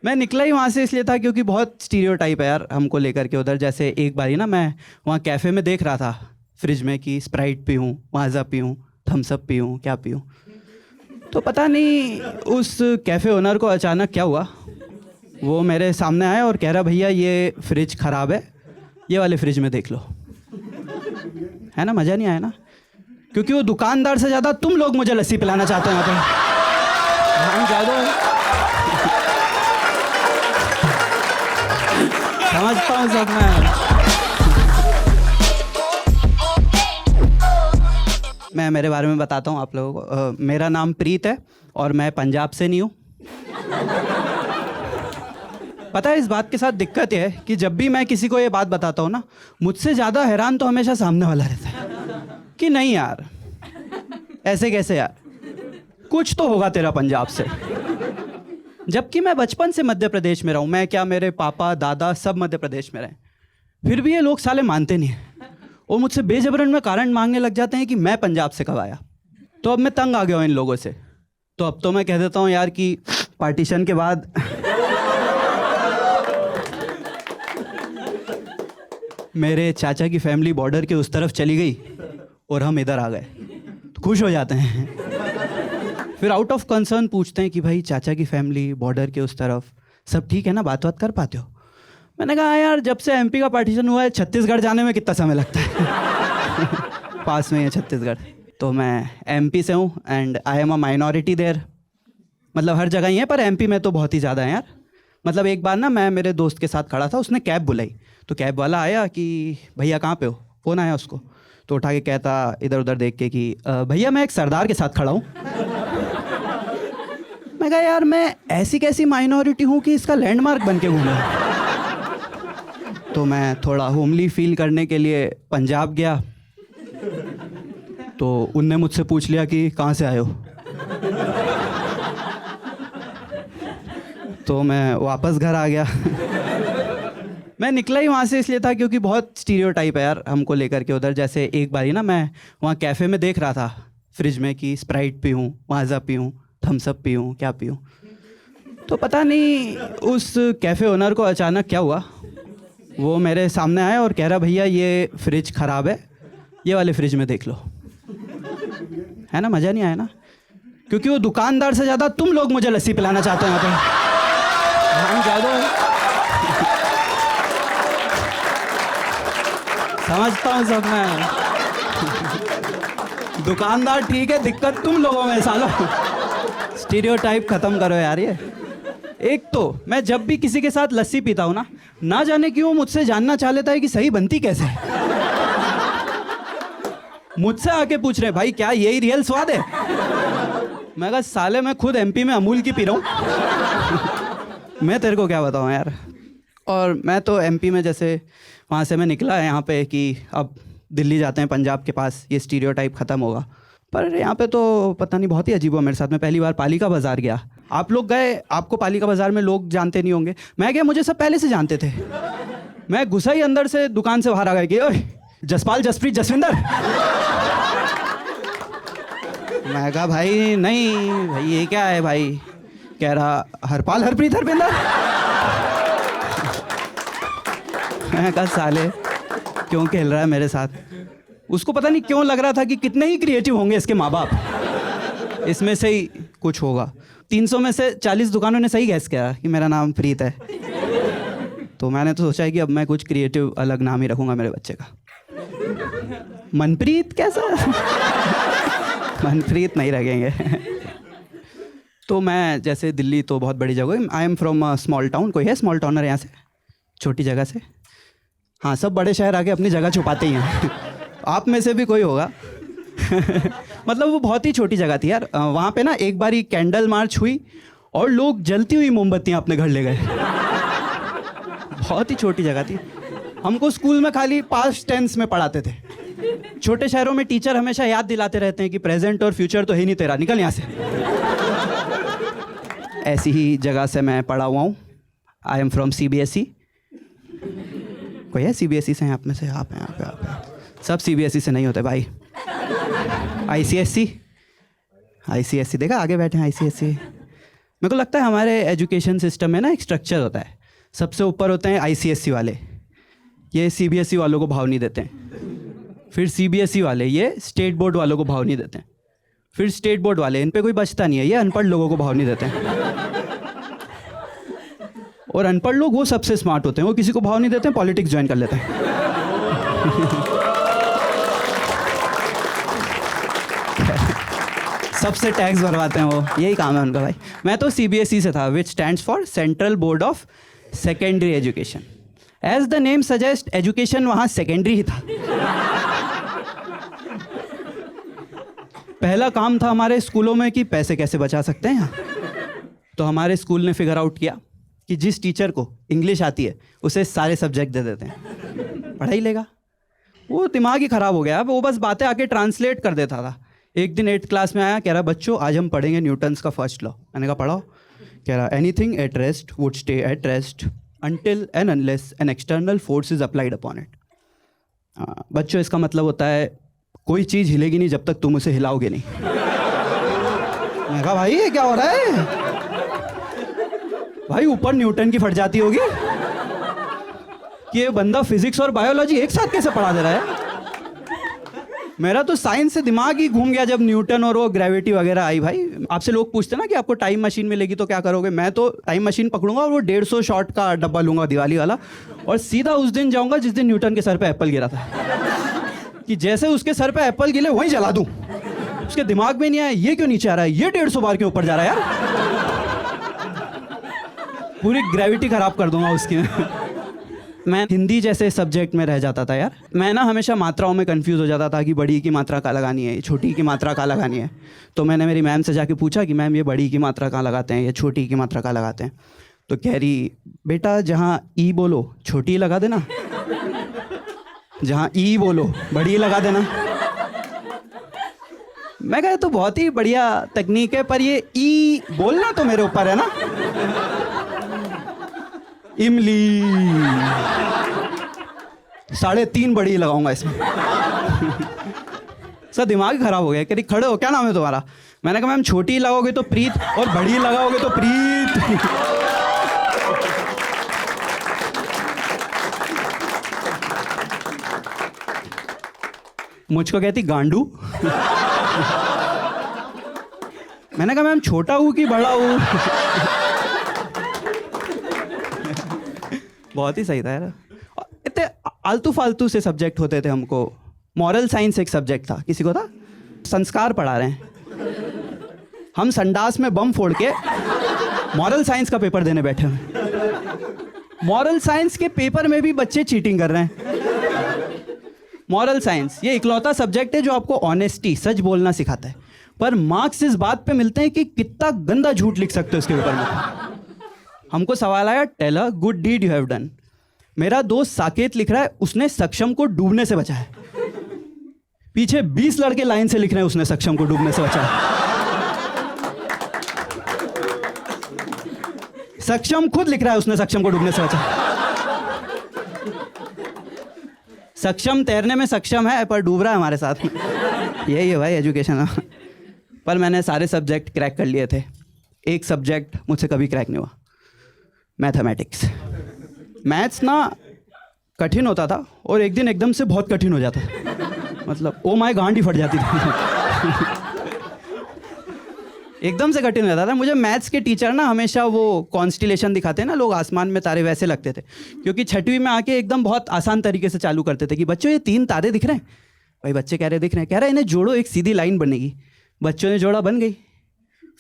मैं निकला ही वहाँ से इसलिए था क्योंकि बहुत स्टीरियोटाइप है यार हमको लेकर के उधर। जैसे एक बारी ना मैं वहाँ कैफ़े में देख रहा था फ्रिज में कि स्प्राइट पीऊँ, माज़ा पीऊँ, थम्स अप पीऊँ, क्या पीऊँ। तो पता नहीं उस कैफ़े ओनर को अचानक क्या हुआ, वो मेरे सामने आया और कह रहा भैया ये फ्रिज ख़राब है, ये वाले फ्रिज में देख लो। है ना, मज़ा नहीं आया ना, क्योंकि वो दुकानदार से ज़्यादा तुम लोग मुझे लस्सी पिलाना चाहते हो यहाँ पे। हम ज़्यादा समझता हूँ सब मैं मेरे बारे में बताता हूँ आप लोगों को। मेरा नाम प्रीत है और मैं पंजाब से नहीं हूँ। पता है इस बात के साथ दिक्कत ये है कि जब भी मैं किसी को ये बात बताता हूँ ना, मुझसे ज़्यादा हैरान तो हमेशा सामने वाला रहता है कि नहीं यार ऐसे कैसे यार, कुछ तो होगा तेरा पंजाब से। जबकि मैं बचपन से मध्य प्रदेश में रहा हूँ। मैं क्या, मेरे पापा दादा सब मध्य प्रदेश में रहे, फिर भी ये लोग साले मानते नहीं हैं और मुझसे बेजबरन में कारण मांगने लग जाते हैं कि मैं पंजाब से कब आया। तो अब मैं तंग आ गया हूँ इन लोगों से। तो अब तो मैं कह देता हूँ यार कि पार्टीशन के बाद मेरे चाचा की फैमिली बॉर्डर के उस तरफ चली गई और हम इधर आ गए, तो खुश हो जाते हैं। फिर आउट ऑफ कंसर्न पूछते हैं कि भाई चाचा की फैमिली बॉर्डर के उस तरफ सब ठीक है ना, बात बात कर पाते हो। मैंने कहा यार जब से एमपी का पार्टीशन हुआ है छत्तीसगढ़ जाने में कितना समय लगता है पास में है छत्तीसगढ़। तो मैं एमपी से हूँ and I am a minority there. मतलब हर जगह ही है पर एमपी में तो बहुत ही ज़्यादा है यार। मतलब एक बार ना मैं मेरे दोस्त के साथ खड़ा था, उसने कैब बुलाई, तो कैब वाला आया कि भैया कहाँ पे हो, फ़ोन आया उसको, तो उठा के कहता इधर उधर देख के कि भैया मैं एक सरदार के साथ खड़ा हूँ। मैं कहा यार मैं ऐसी कैसी माइनॉरिटी हूँ कि इसका लैंडमार्क बन के घूमा। तो मैं थोड़ा होमली फील करने के लिए पंजाब गया, तो उनने मुझसे पूछ लिया कि कहाँ से आए हो। तो मैं वापस घर आ गया। मैं निकला ही वहाँ से इसलिए था क्योंकि बहुत स्टीरियोटाइप है यार हमको लेकर के उधर। जैसे एक बारी ना मैं वहाँ कैफ़े में देख रहा था फ्रिज में कि स्प्राइट पीऊँ, माज़ा पीऊँ, थम्स अप पीऊँ, क्या पीऊँ। तो पता नहीं उस कैफ़े ओनर को अचानक क्या हुआ, वो मेरे सामने आया और कह रहा भैया ये फ्रिज ख़राब है, ये वाले फ्रिज में देख लो। है ना, मज़ा नहीं आया ना, क्योंकि वो दुकानदार से ज़्यादा तुम लोग मुझे लस्सी पिलाना चाहते हो यहाँ पे। हम ज़्यादा समझता हूँ सब दुकानदार ठीक है, दिक्कत तुम लोगों में सालो। स्टीरियोटाइप ख़त्म करो यार। ये एक तो मैं जब भी किसी के साथ लस्सी पीता हूँ ना जाने क्यों मुझसे जानना चाह लेता है कि सही बनती कैसे है। मुझसे आके पूछ रहे भाई क्या यही रियल स्वाद है। मैं कहा साले मैं खुद एमपी में अमूल की पी रहा हूँ, मैं तेरे को क्या बताऊँ यार। और मैं तो एमपी में जैसे वहाँ से मैं निकला है यहाँ पे कि अब दिल्ली जाते हैं पंजाब के पास, ये स्टीरियोटाइप ख़त्म होगा। पर यहाँ पे तो पता नहीं बहुत ही अजीब हुआ मेरे साथ। मैं पहली बार पालिका बाज़ार गया। आप लोग गए, आपको पालिका बाज़ार में लोग जानते नहीं होंगे। मैं गया, मुझे सब पहले से जानते थे। मैं घुसा ही अंदर से दुकान से बाहर आ गया कि ओए जसपाल, जसप्रीत, जसविंदर। मैं कहा भाई नहीं भाई ये क्या है भाई। कह रहा हरपाल, हरप्रीत, हरविंदर। मैं कहा साले क्यों खेल रहा है मेरे साथ। उसको पता नहीं क्यों लग रहा था कि कितने ही क्रिएटिव होंगे इसके माँ बाप, इसमें से ही कुछ होगा। 300 में से 40 दुकानों ने सही गैस किया कि मेरा नाम प्रीत है। तो मैंने तो सोचा है कि अब मैं कुछ क्रिएटिव अलग नाम ही रखूँगा मेरे बच्चे का। मनप्रीत कैसा। मनप्रीत नहीं रखेंगे। तो मैं जैसे दिल्ली तो बहुत बड़ी जगह, I am from small town. कोई है स्मॉल टाउनर यहाँ से, छोटी जगह से? हाँ, सब बड़े शहर आके अपनी जगह छुपाते ही हैं। आप में से भी कोई होगा। मतलब वो बहुत ही छोटी जगह थी यार। वहाँ पे ना एक बारी कैंडल मार्च हुई और लोग जलती हुई मोमबत्तियाँ अपने घर ले गए। बहुत ही छोटी जगह थी। हमको स्कूल में खाली पास्ट टेंस में पढ़ाते थे। छोटे शहरों में टीचर हमेशा याद दिलाते रहते हैं कि प्रेजेंट और फ्यूचर तो है नहीं तेरा, निकल यहाँ से। ऐसी ही जगह से मैं पढ़ा हुआ हूँ। I am from CBSE। कोई है CBSE से? आप में से? आप हैं, आप हैं। सब CBSE से नहीं होते भाई। ICSE देखा, आगे बैठे हैं ICSE। मेरे को लगता है हमारे एजुकेशन सिस्टम में ना एक स्ट्रक्चर होता है। सबसे ऊपर होते हैं ICSE वाले, ये CBSE वालों को भाव नहीं देते हैं। फिर CBSE वाले, ये स्टेट बोर्ड वालों को भाव नहीं देते हैं। फिर स्टेट बोर्ड वाले, इन पे कोई बचता नहीं है, ये अनपढ़ लोगों को भाव नहीं देते हैं। और अनपढ़ लोग वो सबसे स्मार्ट होते हैं, वो किसी को भाव नहीं देते हैं, पॉलिटिक्स ज्वाइन कर लेते हैं। सबसे टैक्स भरवाते हैं वो, यही काम है उनका भाई। मैं तो CBSE से था, which stands for central board of secondary education. As the name suggest, education वहाँ सेकेंडरी ही था। पहला काम था हमारे स्कूलों में कि पैसे कैसे बचा सकते हैं यहाँ। तो हमारे स्कूल ने फिगर आउट किया कि जिस टीचर को इंग्लिश आती है उसे सारे सब्जेक्ट दे देते हैं, पढ़ा ही लेगा। वो दिमाग ही ख़राब हो गया, वो बस बातें आके ट्रांसलेट कर देता था। एक दिन 8th क्लास में आया, कह रहा बच्चों आज हम पढ़ेंगे न्यूटन्स का फर्स्ट लॉ। मैंने कहा पढ़ाओ। कह रहा anything at rest would stay at rest until and unless an external force is applied upon it। बच्चों इसका मतलब होता है कोई चीज़ हिलेगी नहीं जब तक तुम उसे हिलाओगे नहीं। मैं कहा भाई ये क्या हो रहा है भाई, ऊपर न्यूटन की फट जाती होगी कि ये बंदा फिजिक्स और बायोलॉजी एक साथ कैसे पढ़ा दे रहा है। मेरा तो साइंस से दिमाग ही घूम गया जब न्यूटन और वो ग्रेविटी वगैरह आई। भाई आपसे लोग पूछते ना कि आपको टाइम मशीन मिलेगी तो क्या करोगे, मैं तो टाइम मशीन पकड़ूंगा और वो 150 शॉट का डब्बा लूंगा दिवाली वाला, और सीधा उस दिन जाऊंगा जिस दिन न्यूटन के सर पे एप्पल गिरा था, कि जैसे उसके सर पे एप्पल गिरे वहीं जला दूं। उसके दिमाग में नहीं आया ये क्यों नीचे आ रहा है, ये 150 बार के ऊपर जा रहा है यार। पूरी ग्रेविटी खराब कर दूंगा उसकी। मैं हिंदी जैसे सब्जेक्ट में रह जाता था यार। मैं ना हमेशा मात्राओं में कंफ्यूज हो जाता था कि बड़ी की मात्रा कहाँ लगानी है, छोटी की मात्रा कहाँ लगानी है। तो मैंने मेरी मैम से जाके पूछा कि मैम ये बड़ी की मात्रा कहाँ लगाते हैं, या छोटी की मात्रा कहाँ लगाते हैं। तो कह रही बेटा जहाँ ई बोलो छोटी लगा देना, जहाँ ई बोलो बड़ी लगा देना। मैं कहा तो बहुत ही बढ़िया तकनीक है, पर ये ई बोलना तो मेरे ऊपर है ना। इमली 3.5 बड़ी लगाऊंगा इसमें। सर दिमाग खराब हो गया। कह रही खड़े हो, क्या नाम है तुम्हारा। मैंने कहा मैम छोटी लगाओगे तो प्रीत और बड़ी लगाओगे तो प्रीत। मुझको कहती गांडू। मैंने कहा मैम छोटा हूँ कि बड़ा हूँ। बहुत ही सही था यार। इतने आलतू फालतू से सब्जेक्ट होते थे हमको। मॉरल साइंस एक सब्जेक्ट था, किसी को था। संस्कार पढ़ा रहे हैं हम, संडास में बम फोड़ के मॉरल साइंस का पेपर देने बैठे हुए। मॉरल साइंस के पेपर में भी बच्चे चीटिंग कर रहे हैं। मॉरल साइंस ये इकलौता सब्जेक्ट है जो आपको ऑनेस्टी, सच बोलना सिखाता है, पर मार्क्स इस बात पे मिलते हैं कि कितना गंदा झूठ लिख सकते हो इसके पेपर में। हमको सवाल आया tell a good deed you have done. मेरा दोस्त साकेत लिख रहा है उसने सक्षम को डूबने से बचाया। पीछे 20 लड़के लाइन से लिख रहे हैं उसने सक्षम को डूबने से बचाया। सक्षम खुद लिख रहा है उसने सक्षम को डूबने से बचाया। सक्षम तैरने में सक्षम है पर डूब रहा है हमारे साथ। यही है भाई एजुकेशन। पर मैंने सारे सब्जेक्ट क्रैक कर लिए थे, एक सब्जेक्ट मुझसे कभी क्रैक नहीं हुआ, मैथमेटिक्स। मैथ्स ना कठिन होता था और एक दिन एकदम से बहुत कठिन हो जाता था। मतलब ओ माय गांड ही फट जाती थी। एकदम से कठिन हो जाता था। मुझे मैथ्स के टीचर ना हमेशा वो कॉन्स्टिलेशन दिखाते हैं ना लोग आसमान में तारे, वैसे लगते थे। क्योंकि 6वीं में आके एकदम बहुत आसान तरीके से चालू करते थे कि बच्चों ये 3 तारे दिख रहे हैं। भाई बच्चे कह रहे दिख रहे हैं, कह रहे इन्हें जोड़ो एक सीधी लाइन बनेगी। बच्चों ने जोड़ा, बन गई।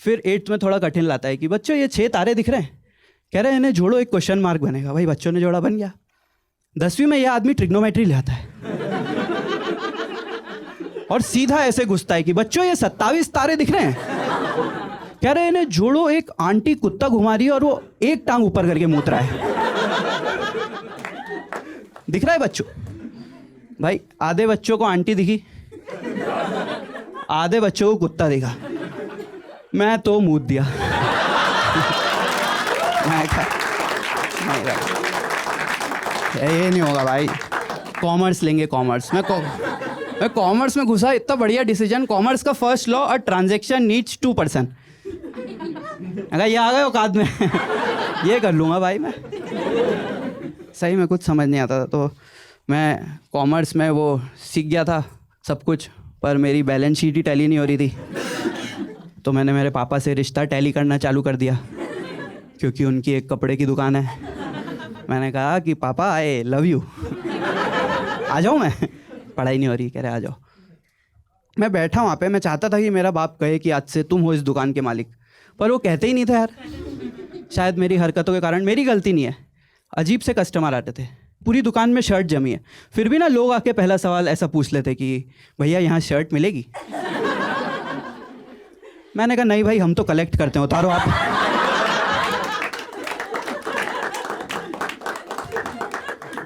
फिर 8th में थोड़ा कठिन लाता है कि बच्चों ये 6 तारे दिख रहे हैं, कह रहे हैं इन्हें जोड़ो एक क्वेश्चन मार्क बनेगा। भाई बच्चों ने जोड़ा, बन गया। 10वीं में यह आदमी ट्रिग्नोमेट्री ले आता है और सीधा ऐसे घुसता है कि बच्चों ये 27 तारे दिख रहे हैं, कह रहे हैं इन्हें जोड़ो एक आंटी कुत्ता घुमा रही है और वो एक टांग ऊपर करके मूत रहा है। दिख रहा है बच्चों? भाई आधे बच्चों को आंटी दिखी, आधे बच्चों को कुत्ता दिखा। मैं तो मूत दिया। ये नहीं होगा भाई, कॉमर्स लेंगे कॉमर्स। मैं कॉमर्स में घुसा, इतना बढ़िया डिसीजन। कॉमर्स का first law, a transaction needs 2 person. अगर ये आ गए औकात में ये कर लूँगा भाई मैं। सही में कुछ समझ नहीं आता था, तो मैं कॉमर्स में वो सीख गया था सब कुछ, पर मेरी बैलेंस शीट ही टैली नहीं हो रही थी। तो मैंने मेरे पापा से रिश्ता टैली करना चालू कर दिया, क्योंकि उनकी एक कपड़े की दुकान है। मैंने कहा कि पापा आई लव यू, आ जाऊँ मैं? पढ़ाई नहीं हो रही, कह रहे आ जाओ। मैं बैठा वहाँ पे, मैं चाहता था कि मेरा बाप कहे कि आज से तुम हो इस दुकान के मालिक, पर वो कहते ही नहीं थे यार। शायद मेरी हरकतों के कारण, मेरी गलती नहीं है, अजीब से कस्टमर आते थे। पूरी दुकान में शर्ट जमी है, फिर भी ना लोग आके पहला सवाल ऐसा पूछ लेते कि भैया यहाँ शर्ट मिलेगी? मैंने कहा नहीं भाई, हम तो कलेक्ट करते हैं, उतारो आप।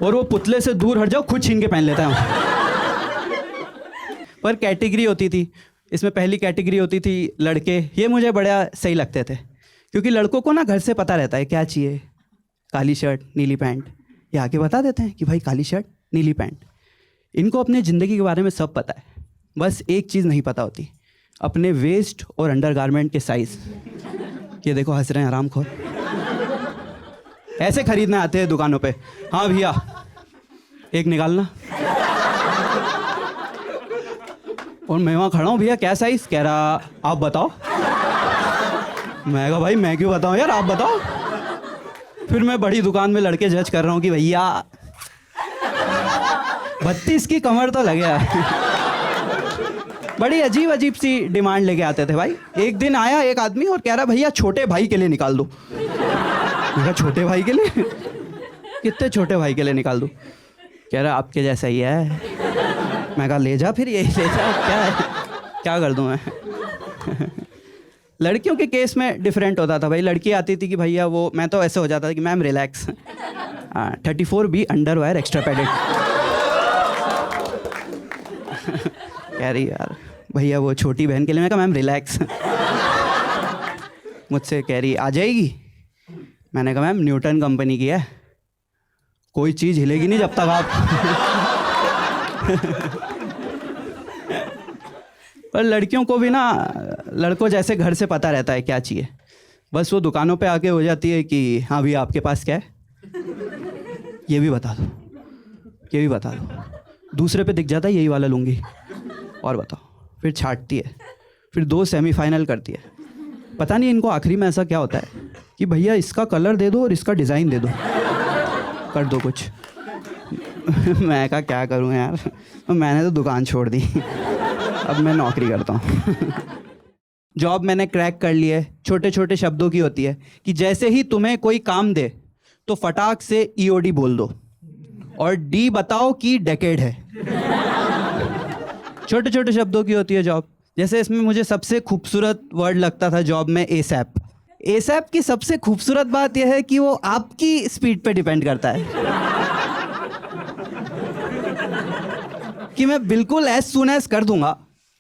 और वो पुतले से दूर हट जाओ, खुद छीन के पहन लेता है। पर कैटेगरी होती थी इसमें, पहली कैटेगरी होती थी लड़के। ये मुझे बड़ा सही लगते थे, क्योंकि लड़कों को ना घर से पता रहता है क्या चाहिए, काली शर्ट नीली पैंट, ये आके बता देते हैं कि भाई काली शर्ट नीली पैंट। इनको अपने ज़िंदगी के बारे में सब पता है, बस एक चीज़ नहीं पता होती, अपने वेस्ट और अंडरगारमेंट के साइज़। ये देखो हंस रहे हैं हरामखोर। ऐसे खरीदने आते हैं दुकानों पे, हाँ भैया एक निकालना। और मैं वहाँ खड़ा हूँ, भैया क्या साइज़? कह रहा आप बताओ। मैं कहा भाई मैं क्यों बताऊँ यार, आप बताओ। फिर मैं बड़ी दुकान में लड़के जज कर रहा हूँ कि भैया 32 की कमर तो लगे। बड़ी अजीब अजीब सी डिमांड लेके आते थे भाई। एक दिन आया एक आदमी और कह रहा भैया छोटे भाई के लिए निकाल दो। मैं कहा छोटे भाई के लिए? कितने छोटे भाई के लिए निकाल दूँ? कह रहा आपके जैसा ही है। मैं कहा ले जा फिर, यही ले जा, क्या है, क्या कर दूँ मैं। लड़कियों के केस में डिफरेंट होता था भाई। लड़की आती थी कि भैया वो, मैं तो ऐसे हो जाता था कि ma'am relax, 34B underwire extra padded. कह रही यार भैया वो छोटी बहन के लिए। मैं कहा मैम रिलैक्स। मुझसे कह रही आ जाएगी? मैंने कहा मैम न्यूटन कंपनी की है, कोई चीज़ हिलेगी नहीं जब तक आप। पर लड़कियों को भी ना लड़कों जैसे घर से पता रहता है क्या चाहिए, बस वो दुकानों पे आके हो जाती है कि हाँ भैया आपके पास क्या है, ये भी बता दो, ये भी बता दो। दूसरे पे दिख जाता है यही वाला लूँगी, और बताओ। फिर छाटती है, फिर 2 सेमीफाइनल करती है। पता नहीं इनको आखिरी में ऐसा क्या होता है कि भैया इसका कलर दे दो और इसका डिज़ाइन दे दो, कर दो कुछ। मैं कहा क्या करूं यार, मैंने तो दुकान छोड़ दी, अब मैं नौकरी करता हूँ। जॉब मैंने क्रैक कर ली है, छोटे छोटे शब्दों की होती है कि जैसे ही तुम्हें कोई काम दे तो फटाक से EOD बोल दो और D बताओ कि डेकेड है। छोटे छोटे शब्दों की होती है जॉब। जैसे इसमें मुझे सबसे खूबसूरत वर्ड लगता था जॉब में ASAP। ASAP की सबसे खूबसूरत बात यह है कि वो आपकी स्पीड पे डिपेंड करता है कि मैं बिल्कुल एज सून एज कर दूंगा,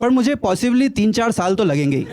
पर मुझे पॉसिबली 3-4 साल तो लगेंगे ही।